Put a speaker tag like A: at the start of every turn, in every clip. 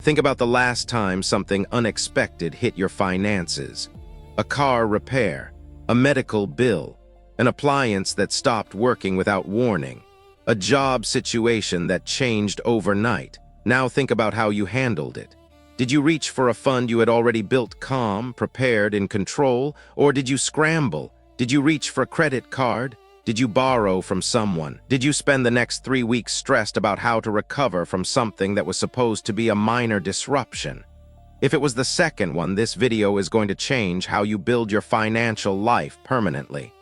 A: Think about the last time something unexpected hit your finances. A car repair, a medical bill, an appliance that stopped working without warning, a job situation that changed overnight. Now think about how you handled it. Did you reach for a fund you had already built calm, prepared, in control, or did you scramble? Did you reach for a credit card? Did you borrow from someone? Did you spend the next 3 weeks stressed about how to recover from something that was supposed to be a minor disruption? If it was the second one, this video is going to change how you build your financial life permanently.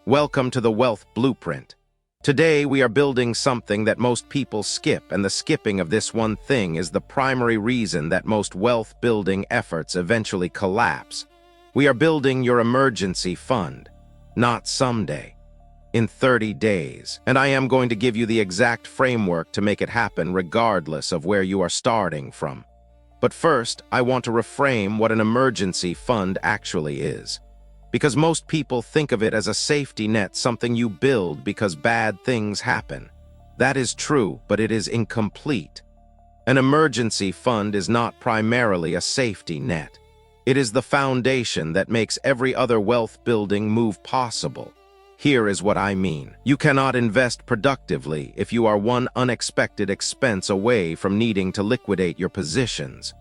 A: Welcome to the Wealth Blueprint. Today, we are building something that most people skip, and the skipping of this one thing is the primary reason that most wealth-building efforts eventually collapse. We are building your emergency fund, not someday. In 30 days, and I am going to give you the exact framework to make it happen regardless of where you are starting from. But first, I want to reframe what an emergency fund actually is. Because most people think of it as a safety net, something you build because bad things happen. That is true, but it is incomplete. An emergency fund is not primarily a safety net. It is the foundation that makes every other wealth-building move possible. Here is what I mean. You cannot invest productively if you are one unexpected expense away from needing to liquidate your positions.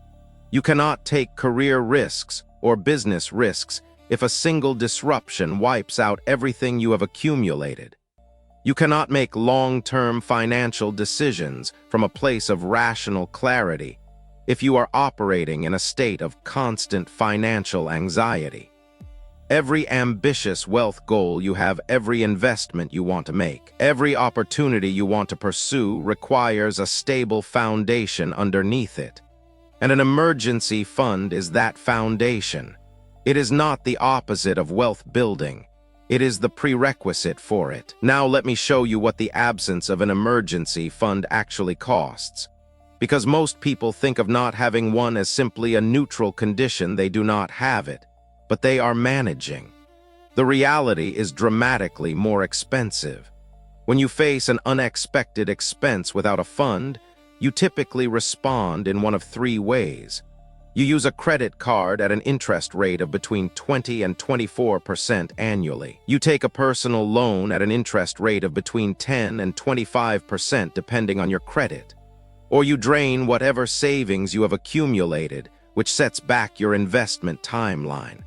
A: You cannot take career risks or business risks if a single disruption wipes out everything you have accumulated. You cannot make long-term financial decisions from a place of rational clarity if you are operating in a state of constant financial anxiety. Every ambitious wealth goal you have, every investment you want to make, every opportunity you want to pursue requires a stable foundation underneath it. And an emergency fund is that foundation. It is not the opposite of wealth building. It is the prerequisite for it. Now let me show you what the absence of an emergency fund actually costs. Because most people think of not having one as simply a neutral condition, they do not have it, but they are managing. The reality is dramatically more expensive. When you face an unexpected expense without a fund, you typically respond in one of 3 ways. You use a credit card at an interest rate of between 20 and 24% annually. You take a personal loan at an interest rate of between 10 and 25% depending on your credit. Or you drain whatever savings you have accumulated, which sets back your investment timeline.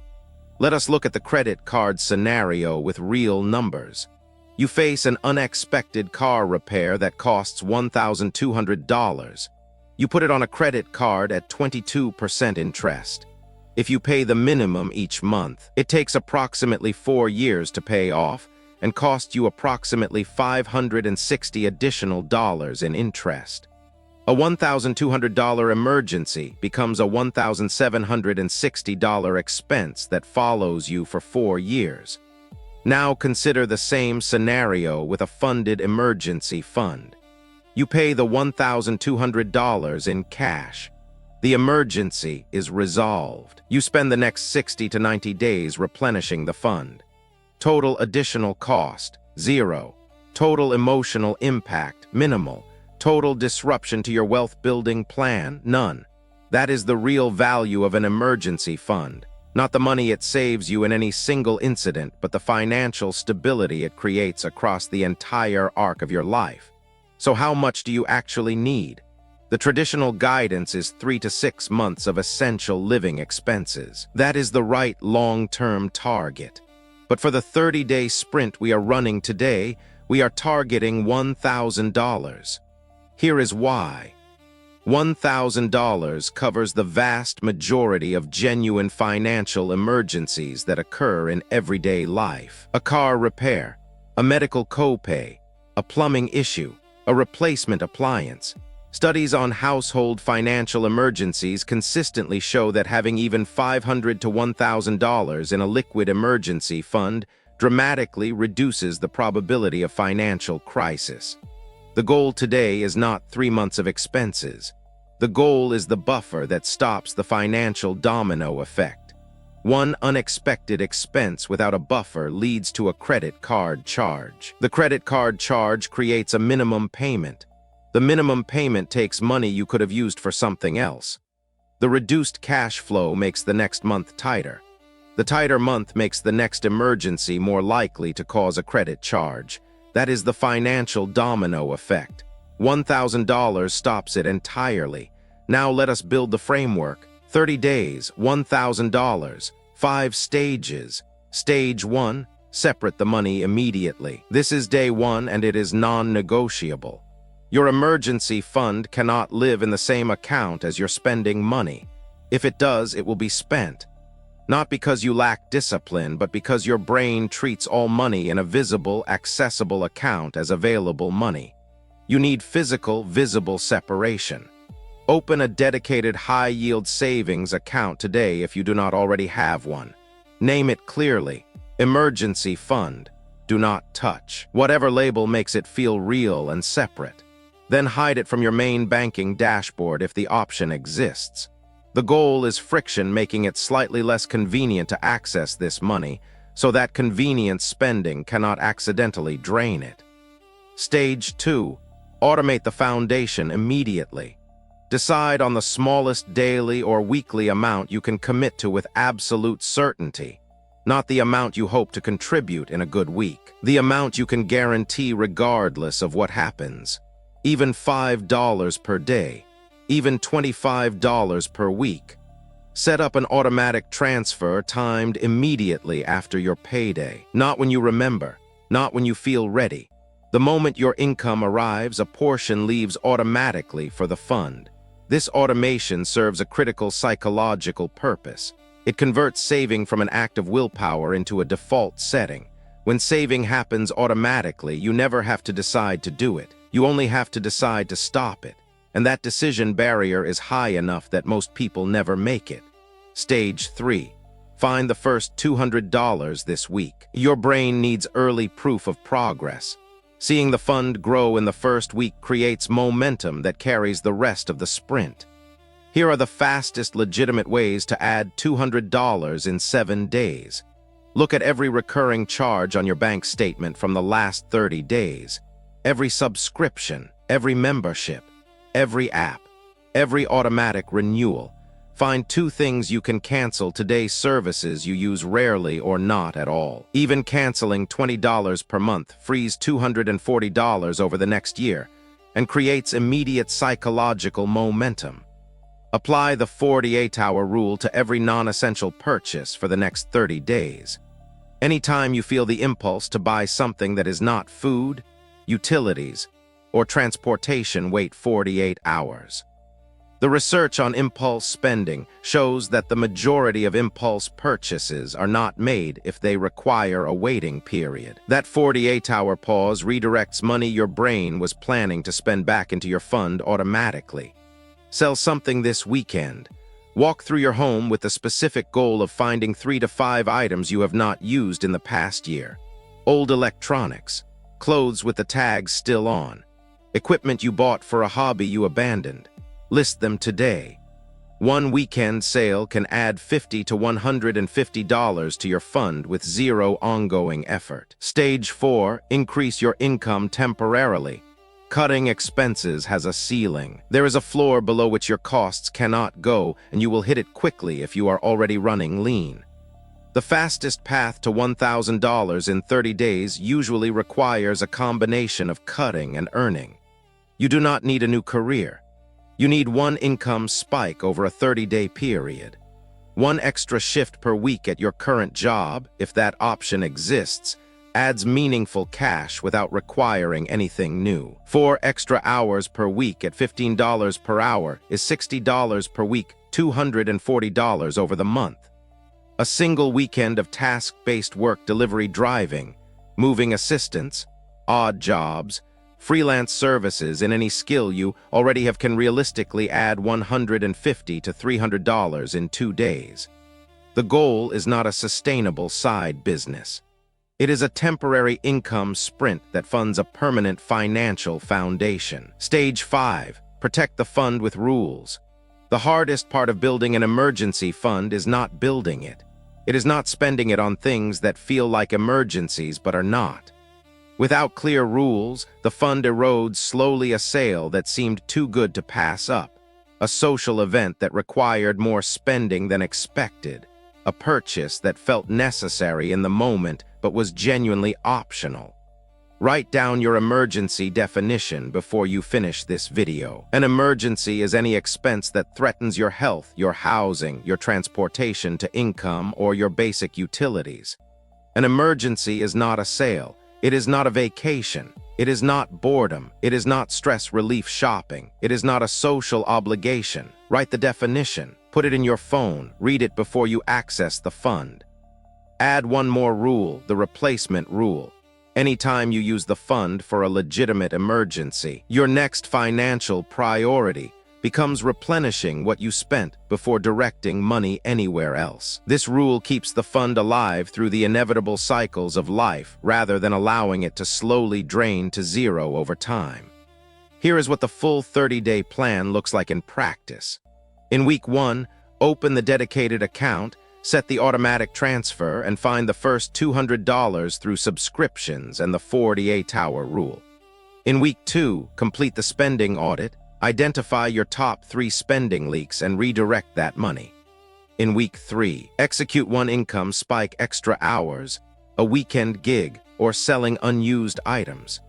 A: Let us look at the credit card scenario with real numbers. You face an unexpected car repair that costs $1,200. You put it on a credit card at 22% interest. If you pay the minimum each month, it takes approximately 4 years to pay off and costs you approximately $560 additional in interest. A $1,200 emergency becomes a $1,760 expense that follows you for 4 years. Now consider the same scenario with a funded emergency fund. You pay the $1,200 in cash. The emergency is resolved. You spend the next 60 to 90 days replenishing the fund. Total additional cost, 0. Total emotional impact, minimal. Total disruption to your wealth-building plan, none. That is the real value of an emergency fund. Not the money it saves you in any single incident, but the financial stability it creates across the entire arc of your life. So how much do you actually need? The traditional guidance is 3 to 6 months of essential living expenses. That is the right long-term target. But for the 30-day sprint we are running today, we are targeting $1,000. Here is why. $1,000 covers the vast majority of genuine financial emergencies that occur in everyday life. A car repair, a medical copay, a plumbing issue, a replacement appliance. Studies on household financial emergencies consistently show that having even $500 to $1,000 in a liquid emergency fund dramatically reduces the probability of financial crisis. The goal today is not 3 months of expenses. The goal is the buffer that stops the financial domino effect. One unexpected expense without a buffer leads to a credit card charge. The credit card charge creates a minimum payment. The minimum payment takes money you could have used for something else. The reduced cash flow makes the next month tighter. The tighter month makes the next emergency more likely to cause a credit charge. That is the financial domino effect. $1,000 stops it entirely. Now let us build the framework. 30 days, $1,000, 5 stages. Stage 1, separate the money immediately. This is day 1 and it is non-negotiable. Your emergency fund cannot live in the same account as your spending money. If it does, it will be spent. Not because you lack discipline, but because your brain treats all money in a visible, accessible account as available money. You need physical, visible separation. Open a dedicated high-yield savings account today if you do not already have one. Name it clearly. Emergency fund. Do not touch. Whatever label makes it feel real and separate. Then hide it from your main banking dashboard if the option exists. The goal is friction, making it slightly less convenient to access this money, so that convenient spending cannot accidentally drain it. Stage 2. Automate the foundation immediately. Decide on the smallest daily or weekly amount you can commit to with absolute certainty, not the amount you hope to contribute in a good week. The amount you can guarantee regardless of what happens. Even $5 per day. Even $25 per week. Set up an automatic transfer timed immediately after your payday. Not when you remember, not when you feel ready. The moment your income arrives, a portion leaves automatically for the fund. This automation serves a critical psychological purpose. It converts saving from an act of willpower into a default setting. When saving happens automatically, you never have to decide to do it. You only have to decide to stop it. And that decision barrier is high enough that most people never make it. Stage 3. Find the first $200 this week. Your brain needs early proof of progress. Seeing the fund grow in the first week creates momentum that carries the rest of the sprint. Here are the fastest legitimate ways to add $200 in 7 days. Look at every recurring charge on your bank statement from the last 30 days. Every subscription, every membership, every app, every automatic renewal. Find 2 things you can cancel today, services you use rarely or not at all. Even canceling $20 per month frees $240 over the next year and creates immediate psychological momentum. Apply the 48-hour rule to every non-essential purchase for the next 30 days. Anytime you feel the impulse to buy something that is not food, utilities, or transportation, wait 48 hours. The research on impulse spending shows that the majority of impulse purchases are not made if they require a waiting period. That 48-hour pause redirects money your brain was planning to spend back into your fund automatically. Sell something this weekend. Walk through your home with the specific goal of finding 3 to 5 items you have not used in the past year. Old electronics, clothes with the tags still on, equipment you bought for a hobby you abandoned. List them today. One weekend sale can add $50 to $150 to your fund with zero ongoing effort. Stage 4, increase your income temporarily. Cutting expenses has a ceiling. There is a floor below which your costs cannot go, and you will hit it quickly if you are already running lean. The fastest path to $1,000 in 30 days usually requires a combination of cutting and earning. You do not need a new career. You need one income spike over a 30-day period. One extra shift per week at your current job, if that option exists, adds meaningful cash without requiring anything new. 4 extra hours per week at $15 per hour is $60 per week, $240 over the month. A single weekend of task-based work, delivery driving, moving assistance, odd jobs, freelance services in any skill you already have can realistically add $150 to $300 in 2 days. The goal is not a sustainable side business. It is a temporary income sprint that funds a permanent financial foundation. Stage 5. Protect the fund with rules. The hardest part of building an emergency fund is not building it. It is not spending it on things that feel like emergencies but are not. Without clear rules, the fund erodes slowly, a sale that seemed too good to pass up, a social event that required more spending than expected, a purchase that felt necessary in the moment but was genuinely optional. Write down your emergency definition before you finish this video. An emergency is any expense that threatens your health, your housing, your transportation to income, or your basic utilities. An emergency is not a sale. It is not a vacation. It is not boredom. It is not stress relief shopping. It is not a social obligation. Write the definition. Put it in your phone. Read it before you access the fund. Add one more rule, the replacement rule. Anytime you use the fund for a legitimate emergency, your next financial priority becomes replenishing what you spent before directing money anywhere else. This rule keeps the fund alive through the inevitable cycles of life rather than allowing it to slowly drain to zero over time. Here is what the full 30-day plan looks like in practice. In week 1, open the dedicated account, set the automatic transfer, and find the first $200 through subscriptions and the 48-hour rule. In week 2, complete the spending audit, identify your top 3 spending leaks and redirect that money. In week 3, execute one income spike, extra hours, a weekend gig, or selling unused items.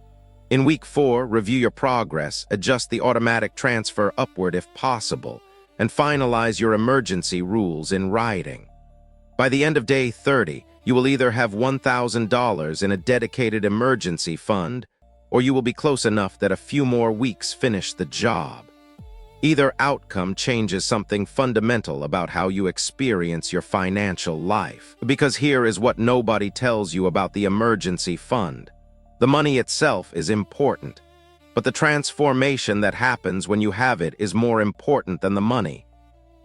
A: In week 4, review your progress, adjust the automatic transfer upward if possible, and finalize your emergency rules in writing. By the end of day 30, you will either have $1,000 in a dedicated emergency fund, or you will be close enough that a few more weeks finish the job. Either outcome changes something fundamental about how you experience your financial life. Because here is what nobody tells you about the emergency fund. The money itself is important, but the transformation that happens when you have it is more important than the money.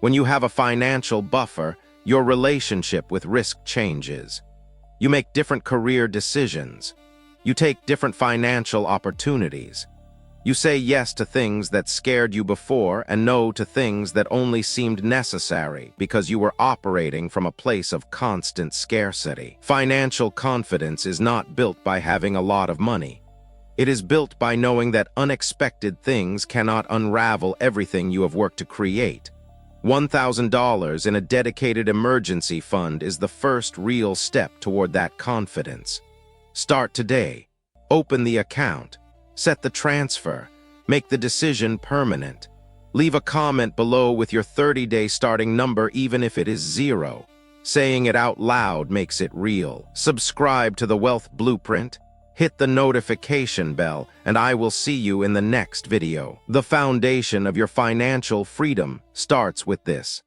A: When you have a financial buffer, your relationship with risk changes. You make different career decisions. You take different financial opportunities. You say yes to things that scared you before and no to things that only seemed necessary because you were operating from a place of constant scarcity. Financial confidence is not built by having a lot of money. It is built by knowing that unexpected things cannot unravel everything you have worked to create. $1,000 in a dedicated emergency fund is the first real step toward that confidence. Start today. Open the account. Set the transfer. Make the decision permanent. Leave a comment below with your 30-day starting number, even if it is 0. Saying it out loud makes it real. Subscribe to the Wealth Blueprint. Hit the notification bell, and I will see you in the next video. The foundation of your financial freedom starts with this.